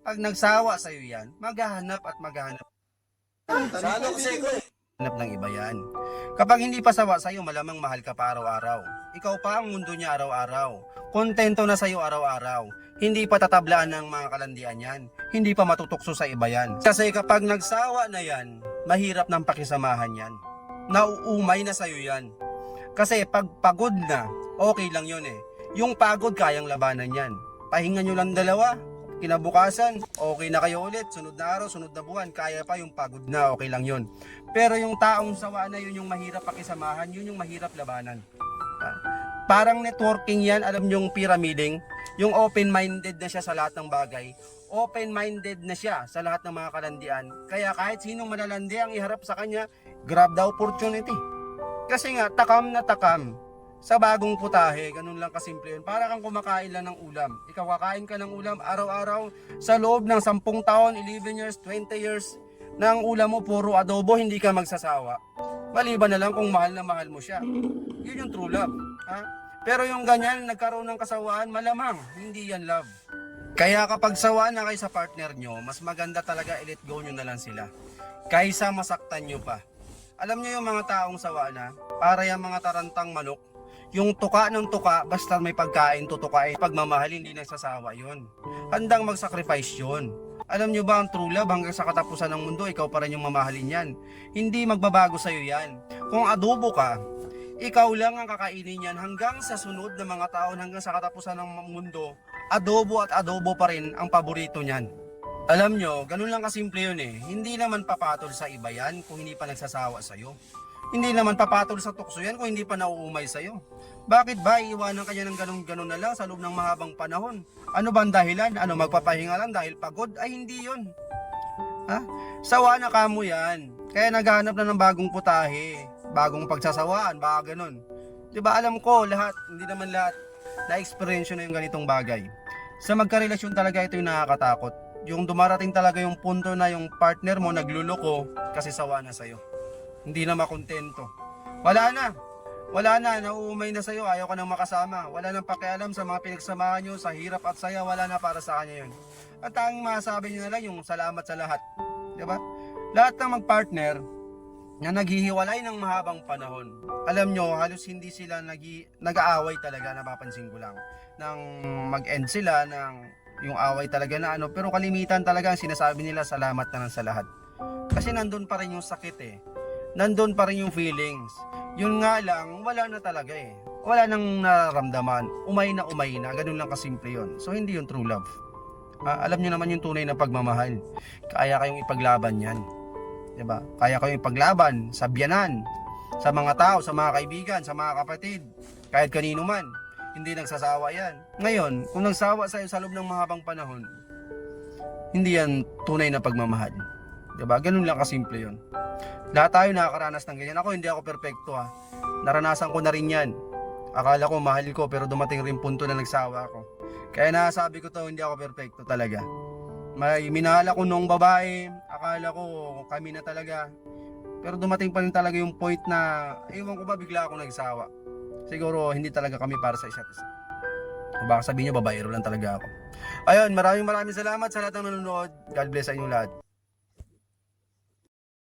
Pag nagsawa sa'yo yan, maghahanap at maghahanap ng iba yan. Kapag hindi pa sawa sa'yo, malamang mahal ka pa araw-araw. Ikaw pa ang mundo niya araw-araw. Kontento na sa'yo araw-araw. Hindi pa tatablaan ng mga kalandian yan. Hindi pa matutukso sa iba yan. Kasi kapag nagsawa na yan, mahirap ng pakisamahan yan. Nauumay na sa'yo yan. Kasi pag pagod na, okay lang yun eh. Yung pagod, kayang labanan yan. Pahinga nyo lang dalawa, kinabukasan, okay na kayo ulit. Sunod na araw, sunod na buwan, kaya pa yung pagod na, okay lang yun. Pero yung taong sawa na yun yung mahirap pakisamahan, yun yung mahirap labanan. Parang networking yan, alam nyo yung pyramiding, yung open-minded na siya sa lahat ng bagay. Open-minded na siya sa lahat ng mga kalandian. Kaya kahit sinong malalandi ang iharap sa kanya, grab the opportunity. Kasi nga, takam na takam sa bagong putahe, ganun lang kasimple yun. Para kang kumakain lang ng ulam. Ikaw kakain ka ng ulam araw-araw sa loob ng 10 taon, 11 years, 20 years na ang ulam mo puro adobo, hindi ka magsasawa. Maliban na lang kung mahal na mahal mo siya. Yun yung true love. Ha? Pero yung ganyan, nagkaroon ng kasawaan, malamang, hindi yan love. Kaya kapag sawaan na kayo sa partner nyo, mas maganda talaga i-let go nyo na lang sila. Kaysa masaktan nyo pa. Alam nyo yung mga taong sawa na, para yung mga tarantang manok, yung tuka ng tuka, basta may pagkain, tutukain. Pagmamahal, hindi nagsasawa yun. Handang mag-sacrifice yun. Alam nyo ba ang true love, hanggang sa katapusan ng mundo, ikaw pa rin yung mamahalin yan. Hindi magbabago sa'yo yan. Kung adobo ka, ikaw lang ang kakainin yan hanggang sa sunod na mga taon, hanggang sa katapusan ng mundo, adobo at adobo pa rin ang paborito niyan. Alam nyo, ganun lang kasimple yun eh. Hindi naman papatol sa iba yan kung hindi pa nagsasawa sa'yo. Hindi naman papatol sa tukso yan kung hindi pa nauumay sa'yo. Bakit ba iiwanan kanya ng ganun-ganun na lang sa loob ng mahabang panahon? Ano ba ang dahilan? Ano, magpapahinga lang dahil pagod? Ay hindi yun. Ha? Sawa na kamo yan. Kaya naghahanap na ng bagong putahe, bagong pagsasawaan, baka ganun. Diba alam ko lahat, hindi naman lahat, na-experience na yung ganitong bagay. Sa magkarelasyon talaga ito yung nakakatakot. Yung dumarating talaga yung punto na yung partner mo nagluloko kasi sawa na sa'yo. Hindi na makontento. Wala na, nauumay na sa'yo, ayaw ka nang makasama. Wala nang pakialam sa mga pinagsamahan nyo, sa hirap at saya, wala na para sa kanya yun. At ang masabi nyo na lang yung salamat sa lahat. Diba? Lahat ng magpartner na naghihiwalay ng mahabang panahon, alam nyo, halos hindi sila nag-aaway talaga, napapansin ko lang. Nang mag-end sila, yung away talaga na ano, pero kalimitan talaga ang sinasabi nila salamat na lang sa lahat. Kasi nandun pa rin yung sakit eh. Nandun pa rin yung feelings. Yun nga lang, wala na talaga eh. Wala nang nararamdaman. Umay na, ganun lang kasimple yun. So hindi yung true love. Alam nyo naman yung tunay na pagmamahal. Kaya kayong ipaglaban yan. Diba? Kaya kayong ipaglaban sa biyanan, sa mga tao, sa mga kaibigan, sa mga kapatid, kahit kanino man. Hindi nagsasawa yan. Ngayon, kung nagsawa sa'yo sa loob ng mahabang panahon, hindi yan tunay na pagmamahal. Diba? Ganun lang kasimple yun. Lahat tayo nakakaranas ng ganyan. Ako, hindi ako perfecto ha. Naranasan ko na rin yan. Akala ko mahal ko, pero dumating rin punto na nagsawa ako. Kaya nasabi ko to, hindi ako perfecto talaga. May minahal ako nung babae, akala ko kami na talaga. Pero dumating pa rin talaga yung point na, ewan ko ba, bigla ako nagsawa. Siguro hindi talaga kami para sa isa't isa. Baka sabihin nyo, babaero lang talaga ako. Ayun, maraming salamat sa lahat ng nanonood. God bless sa inyo lahat.